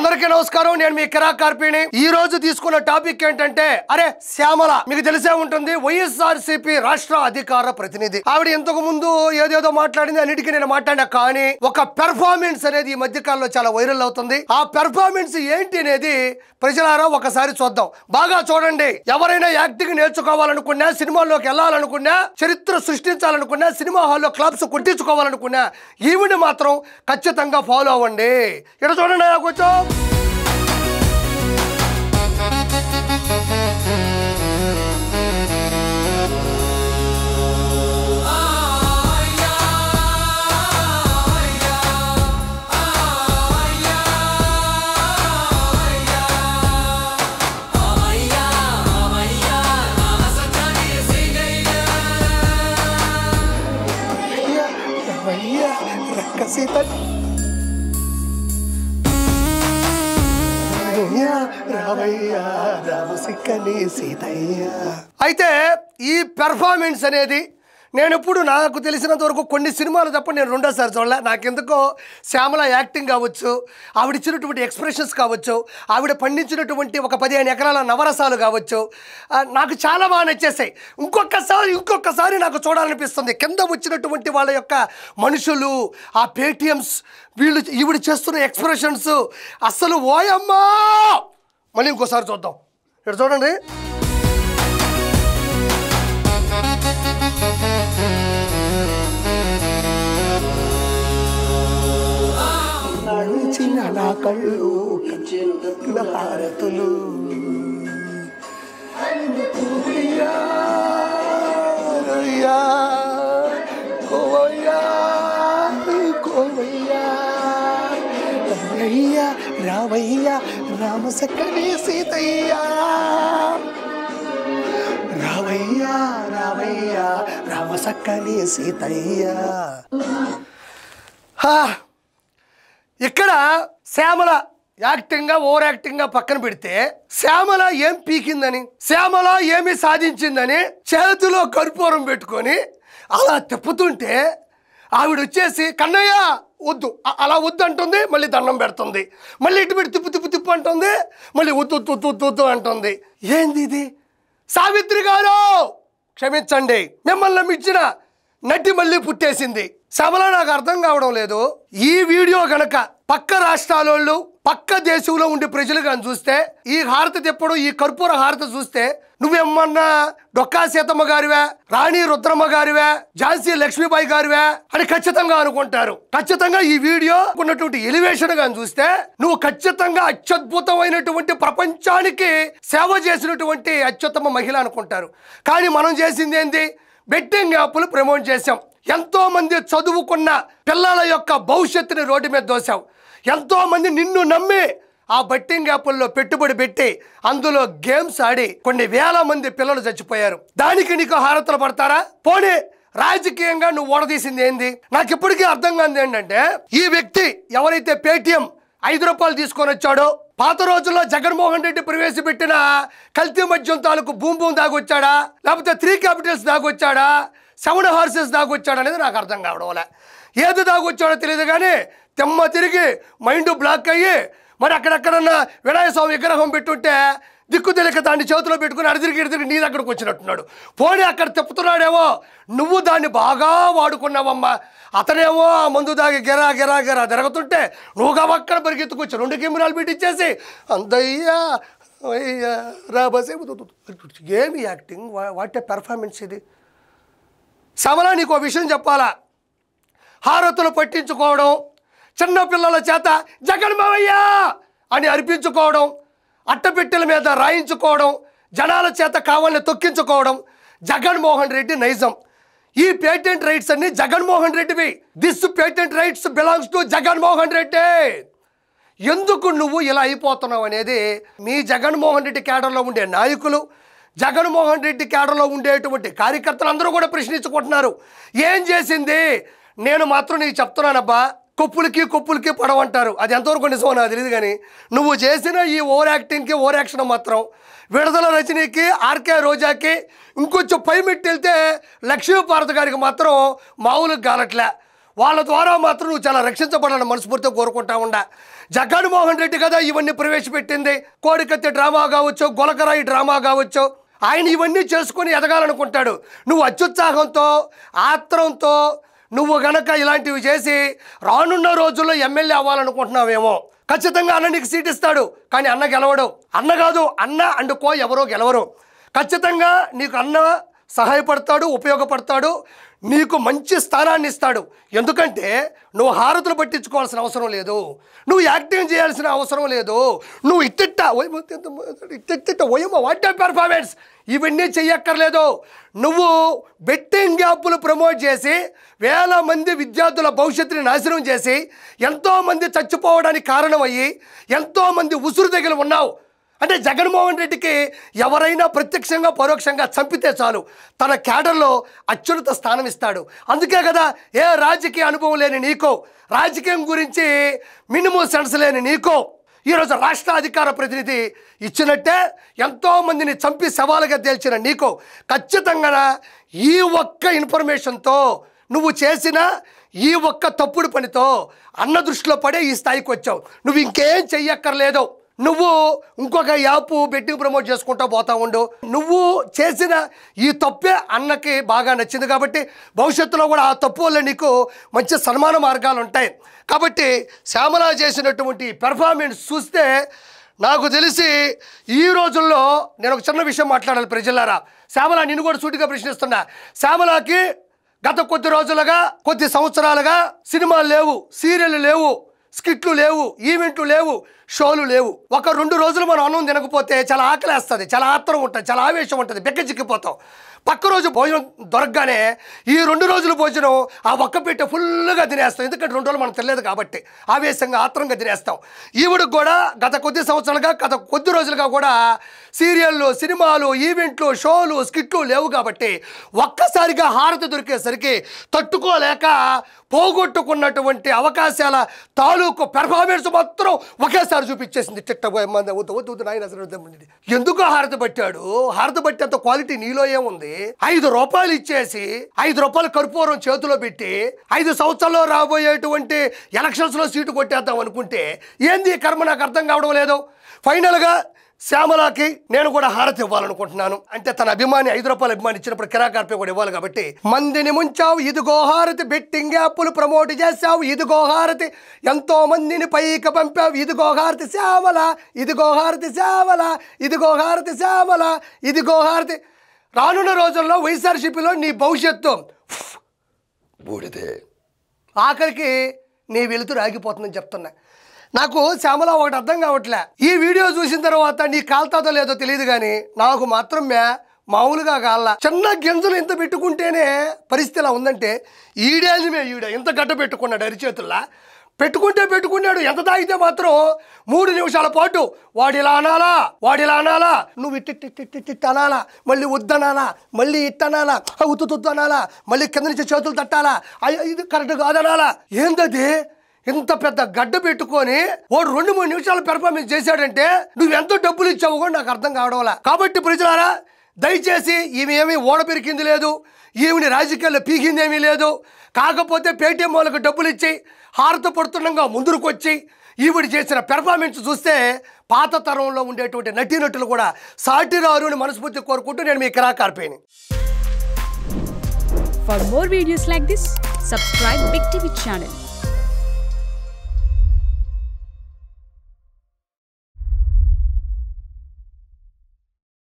అందరికీ నమస్కారం. నేను మీ కిరాక్ కార్పీని. ఈ రోజు తీసుకున్న టాపిక్ ఏంటంటే అరే శ్యామల మీకు తెలిసే ఉంటుంది, వైఎస్ఆర్సీపీ రాష్ట్ర అధికార ప్రతినిధి. ఆవిడ ఇంతకు ముందు ఏదేదో మాట్లాడింది, అన్నిటికీ నేను మాట్లాడినా. కానీ ఒక పెర్ఫార్మెన్స్ అనేది ఈ మధ్య కాలంలో చాలా వైరల్ అవుతుంది. ఆ పెర్ఫార్మెన్స్ ఏంటి అనేది ప్రజలారా ఒకసారి చూద్దాం. బాగా చూడండి. ఎవరైనా యాక్టింగ్ నేర్చుకోవాలనుకున్నా, సినిమాల్లోకి వెళ్ళాలనుకున్నా, చరిత్ర సృష్టించాలనుకున్నా, సినిమా హాల్లో క్లబ్స్ కొట్టించుకోవాలనుకున్నా ఈవిని మాత్రం ఖచ్చితంగా ఫాలో అవ్వండి. ఇక్కడ చూడండి, కొంచెం అయితే ఈ పెర్ఫార్మెన్స్ అనేది నేను ఇప్పుడు నాకు తెలిసినంత వరకు కొన్ని సినిమాలు తప్ప నేను రెండోసారి చూడలే. నాకెందుకో శ్యామల యాక్టింగ్ కావచ్చు, ఆవిడిచ్చినటువంటి ఎక్స్ప్రెషన్స్ కావచ్చు, ఆవిడ పండించినటువంటి ఒక 15 ఎకరాల నవరసాలు కావచ్చు, నాకు చాలా బాగా నచ్చేసాయి. ఇంకొకసారి నాకు చూడాలనిపిస్తుంది. కింద వచ్చినటువంటి వాళ్ళ యొక్క మనుషులు, ఆ పేటిఎమ్స్, ఈవిడ చేస్తున్న ఎక్స్ప్రెషన్స్ అస్సలు ఓయమ్మా. మళ్ళీ ఇంకోసారి చూద్దాం. ఇక్కడ చూడండి. చిన్న నా కళ్ళు హారతులు రావయ్య రామసక్కని సీతయ్య, రావయ్య రావయ్య రామసక్కని సీతయ్య. ఇక్కడ శ్యామల యాక్టింగ్గా ఓవర్ యాక్టింగ్గా పక్కన పెడితే శ్యామల ఏం పీకిందని, శ్యామల ఏమి సాధించిందని చేతిలో కర్పూరం పెట్టుకొని అలా తిప్పుతుంటే ఆవిడ వచ్చేసి కన్నయ్య వద్దు, అలా వద్దు అంటుంది, మళ్ళీ దండం పెడుతుంది, మళ్ళీ ఇటు పెట్టి తిప్పు అంటుంది, మళ్ళీ వద్దు అంటుంది. ఏంది ఇది? సావిత్రి గారు క్షమించండి, మిమ్మల్ని నమ్మించిన నటి మళ్ళీ పుట్టేసింది. శ్యామల నాకు అర్థం కావడం లేదు. ఈ వీడియో గనక పక్క రాష్ట్రాల పక్క దేశంలో ఉండే ప్రజలు కానీ చూస్తే, ఈ హారతి తిప్పడం, ఈ కర్పూర హారతి చూస్తే నువ్వేమన్నా డొక్కా సీతమ్మ గారివే, రాణి రుద్రమ్మ గారివే, ఝాన్సీ లక్ష్మీబాయి గారివే అని ఖచ్చితంగా అనుకుంటారు. ఖచ్చితంగా ఈ వీడియో ఉన్నటువంటి ఎలివేషన్ గాని చూస్తే నువ్వు ఖచ్చితంగా అత్యద్భుతమైనటువంటి ప్రపంచానికి సేవ చేసినటువంటి అత్యుత్తమ మహిళ అనుకుంటారు. కానీ మనం చేసింది ఏంది? బెట్టింగ్ యాప్లు ప్రమోట్ చేశాం. ఎంతో మంది చదువుకున్న పిల్లల యొక్క భవిష్యత్తుని రోడ్డు మీద దోశావు. ఎంతో మంది నిన్ను నమ్మి ఆ బెట్టింగ్ యాప్ల్లో పెట్టుబడి పెట్టి అందులో గేమ్స్ ఆడి కొన్ని వేల మంది పిల్లలు చచ్చిపోయారు. దానికి నీకు హారతలు పడతారా? పోనీ రాజకీయంగా నువ్వు ఓడదీసింది ఏంది? నాకు ఇప్పటికీ అర్థం కాదు ఏంటంటే, ఈ వ్యక్తి ఎవరైతే పేటిఎం 5 రూపాయలు తీసుకొని వచ్చాడో, పాత రోజుల్లో జగన్మోహన్ రెడ్డి ప్రవేశపెట్టిన కల్తీ మద్యం తాలూకు బూమ్ దాగొచ్చాడా, లేకపోతే 3 క్యాపిటల్స్ దాగొచ్చాడా, 7 హార్సెస్ దాగొచ్చాడు అనేది నాకు అర్థం కావడం. ఏది దాగొచ్చాడో తెలియదు కానీ తెమ్మ తిరిగి మైండ్ బ్లాక్ అయ్యి మరి అక్కడెక్కడన్నా వినాయక స్వామి విగ్రహం పెట్టుంటే దిక్కు తెలియక దాన్ని చేతిలో పెట్టుకుని అడిదిరిగి నీ దగ్గరకు వచ్చినట్టున్నాడు. పోనీ అక్కడ తిప్పుతున్నాడేమో, నువ్వు దాన్ని బాగా వాడుకున్నావమ్మా. అతనేమో ఆ మందు దాగి గిరా తిరుగుతుంటే నువ్వు గవక్కడ పరిగెత్తుకొచ్చి 2 కెమెరాలు పెట్టించేసి అందయ్యా అయ్యా రాబసే. ఏమి యాక్టింగ్, వాట్ ఏ పెర్ఫార్మెన్స్ ఇది? శ్యామల నీకు విషయం చెప్పాలా, హారతులు పట్టించుకోవడం, చిన్నపిల్లల చేత జగన్మోహయ్య అని అర్పించుకోవడం, అట్టపెట్టెల మీద రాయించుకోవడం, జనాల చేత కావాలని తొక్కించుకోవడం జగన్మోహన్ రెడ్డి నైజం. ఈ పేటెంట్ రైట్స్ అన్ని జగన్మోహన్ రెడ్డివి. This patent rights belongs to Jaganmohan Reddy. ఎందుకు నువ్వు ఇలా అయిపోతున్నావు అనేది మీ జగన్మోహన్ రెడ్డి కేడర్లో ఉండే నాయకులు, జగన్మోహన్ రెడ్డి కేడర్లో ఉండేటువంటి కార్యకర్తలు అందరూ కూడా ప్రశ్నించుకుంటున్నారు. ఏం చేసింది? నేను మాత్రం నీకు చెప్తున్నానబ్బా, కొప్పులకి పడవంటారు. అది ఎంతవరకు నిజమో నాకు తెలియదు కానీ నువ్వు చేసిన ఈ ఓవర్ యాక్షన్ మాత్రం విడుదల రజనీకి, ఆర్కే రోజాకి, ఇంకొంచెం పై మెట్టి వెళ్తే లక్ష్మీపార్వతి గారికి మాత్రం మామూలుగా గాలట్లే. వాళ్ళ ద్వారా మాత్రం నువ్వు చాలా రక్షించబడాలని మనస్ఫూర్తిగా కోరుకుంటా ఉండా. జగన్మోహన్ రెడ్డి కదా ఇవన్నీ ప్రవేశపెట్టింది. కోడికత్తి డ్రామా కావచ్చు, గొలకరాయి డ్రామా కావచ్చు, ఆయన ఇవన్నీ చేసుకొని ఎదగాలనుకుంటాడు. నువ్వు అత్యుత్సాహంతో, ఆత్రంతో నువ్వు గనక ఇలాంటివి చేసి రానున్న రోజుల్లో ఎమ్మెల్యే అవ్వాలనుకుంటున్నావేమో. ఖచ్చితంగా అన్న నీకు సీట్ ఇస్తాడు, కానీ అన్న గెలవడు. అన్న కాదు, అన్న అండుకో ఎవరో గెలవరు. ఖచ్చితంగా నీకు అన్న సహాయపడతాడు, ఉపయోగపడతాడు, నీకు మంచి స్థానాన్ని ఇస్తాడు. ఎందుకంటే నువ్వు హారతులు పట్టించుకోవాల్సిన అవసరం లేదు, నువ్వు యాక్టింగ్ చేయాల్సిన అవసరం లేదు. నువ్వు ఇట్టిట్ట వాట్ పెర్ఫార్మెన్స్ ఇవన్నీ చెయ్యక్కర్లేదు. నువ్వు బెట్టింగ్ యాప్లు ప్రమోట్ చేసి వేల మంది విద్యార్థుల భవిష్యత్తుని నాశనం చేసి ఎంతోమంది చచ్చిపోవడానికి కారణమయ్యి ఎంతోమంది ఉసురు దగ్గర ఉన్నావు. అంటే జగన్మోహన్ రెడ్డికి ఎవరైనా ప్రత్యక్షంగా పరోక్షంగా చంపితే చాలు తన క్యాడర్లో అత్యున్నత స్థానం ఇస్తాడు. అందుకే కదా ఏ రాజకీయ అనుభవం లేని నీకో, రాజకీయం గురించి మినిమం సెన్స్ లేని నీకో ఈరోజు రాష్ట్ర అధికార ప్రతినిధి ఇచ్చినట్టే ఎంతోమందిని చంపి సవాలుగా తేల్చిన నీకో ఖచ్చితంగా ఈ ఒక్క ఇన్ఫర్మేషన్తో నువ్వు చేసిన ఈ ఒక్క తప్పుడు పనితో అన్న దృష్టిలో పడే ఈ స్థాయికి వచ్చావు. నువ్వు ఇంకేం చెయ్యక్కర్లేదు. నువ్వు ఇంకొక యాప్ బెట్టింగ్ ప్రమోట్ చేసుకుంటూ పోతా ఉండు. నువ్వు చేసిన ఈ తప్పే అన్నకి బాగా నచ్చింది కాబట్టి భవిష్యత్తులో కూడా ఆ తప్పు వల్ల నీకు మంచి సన్మాన మార్గాలు ఉంటాయి. కాబట్టి శ్యామల చేసినటువంటి పెర్ఫార్మెన్స్ చూస్తే నాకు తెలిసి ఈ రోజుల్లో నేను ఒక చిన్న విషయం మాట్లాడాలి ప్రజలారా. శ్యామల నిన్ను కూడా సూటిగా ప్రశ్నిస్తున్నా. శ్యామలకి గత కొద్ది రోజులుగా, కొద్ది సంవత్సరాలుగా సినిమాలు లేవు, సీరియళ్ళు లేవు, స్కిట్లు లేవు, ఈవెంట్లు లేవు, షోలు లేవు. ఒక 2 రోజులు మనం అన్నం తినకపోతే చాలా ఆకలేస్తుంది, చాలా ఆత్రం ఉంటుంది, చాలా ఆవేశం ఉంటుంది, బెక్కచిక్కిపోతాం. పక్క రోజు భోజనం దొరకగానే ఈ 2 రోజుల భోజనం ఆ ఒక్క పెట్టె ఫుల్గా తినేస్తాం. ఎందుకంటే 2 రోజులు మనం తినలేదు కాబట్టి ఆవేశంగా ఆత్రంగా తినేస్తాం. ఈవిడికి కూడా గత కొద్ది సంవత్సరాలుగా, గత కొద్ది రోజులుగా కూడా సీరియళ్ళు, సినిమాలు, ఈవెంట్లు, షోలు, స్కిట్లు లేవు కాబట్టి ఒక్కసారిగా హారతి దొరికేసరికి తట్టుకోలేక పోగొట్టుకున్నటువంటి అవకాశాల తాలూకు పెర్ఫార్మెన్స్ మాత్రం ఒకేసారి చూపించేసింది. ఎందుకు హారతి పట్టాడు? హారతి పట్టేంత క్వాలిటీ నీలో ఏముంది? 5 రూపాయలు ఇచ్చేసి 5 రూపాయలు కర్పూరం చేతిలో పెట్టి 5 సంవత్సరాల్లో రాబోయేటువంటి ఎలక్షన్స్ లో సీటు కొట్టేద్దాం అనుకుంటే ఏంది కర్మ? నాకు అర్థం కావడం లేదు. ఫైనల్ గా శ్యామలకి నేను కూడా హారతి ఇవ్వాలనుకుంటున్నాను. అంటే తన అభిమాని 5 రూపాయలు అభిమాని ఇచ్చినప్పుడు కిరాకార్పే కూడా ఇవ్వాలి కాబట్టి మందిని ముంచావు, ఇదిగో హారతి, బెట్టింగ్ యాప్లు ప్రమోట్ చేసావు, ఇదిగో హారతి, ఎంతో మందిని పైకి పంపావు, ఇదిగో హారతి శ్యామల, ఇదిగో హారతి శ్యామల, ఇదిగో హారతి శ్యామల, ఇదిగో హారతి. రానున్న రోజుల్లో వైఎస్ఆర్సీపీలో నీ భవిష్యత్తు బూడిదే. ఆఖరికి నీ వెలుతురు ఆగిపోతుందని చెప్తున్నా. నాకు శ్యామల ఒకటి అర్థం కావట్లే. ఈ వీడియో చూసిన తర్వాత నీ కాల్తాదో లేదో తెలియదు కానీ నాకు మాత్రం మామూలుగా కాళ్ళ చిన్న గింజలు ఇంత పెట్టుకుంటేనే పరిస్థితి ఇలా ఉందంటే ఈడ ఇంత గడ్డ పెట్టుకున్నాడు అరిచేతుల్లా. పెట్టుకున్నాడు. ఎంత తాగితే మాత్రం 3 నిమిషాల పాటు వాడిలా అనాలా, నువ్వు ఇట్టిట్టిట్టిట్టిట్ అనాలా, మళ్ళీ వద్దనాలా, మళ్ళీ ఇట్టనాలా, ఉత్తుతు అనాలా, మళ్ళీ కింద నుంచి చేతులు తట్టాలా, ఇది కరెక్ట్ కాదనాలా. ఏంటది? ఇంత పెద్ద గడ్డ పెట్టుకొని వాడు 2-3 నిమిషాలు పెర్ఫార్మెన్స్ చేశాడంటే నువ్వెంతో డబ్బులు ఇచ్చావు కూడా నాకు అర్థం కావడంలా. కాబట్టి ప్రజలారా, దయచేసి ఈమె ఏమీ ఓడపెరికింది లేదు, ఈమెని రాజకీయాల్లో పీకిందేమీ లేదు. కాకపోతే పేటీఎం వాళ్ళకు డబ్బులు ఇచ్చి హారత పడుతుండగా ముందుకు వచ్చి ఈవిడ చేసిన పెర్ఫార్మెన్స్ చూస్తే పాత తరంలో ఉండేటువంటి నటీనటులు కూడా సాటిరారు అని మనస్ఫూర్తి కోరుకుంటూ నేను మీ కిరాకార్పేని. For more videos like this, subscribe Big TV channel.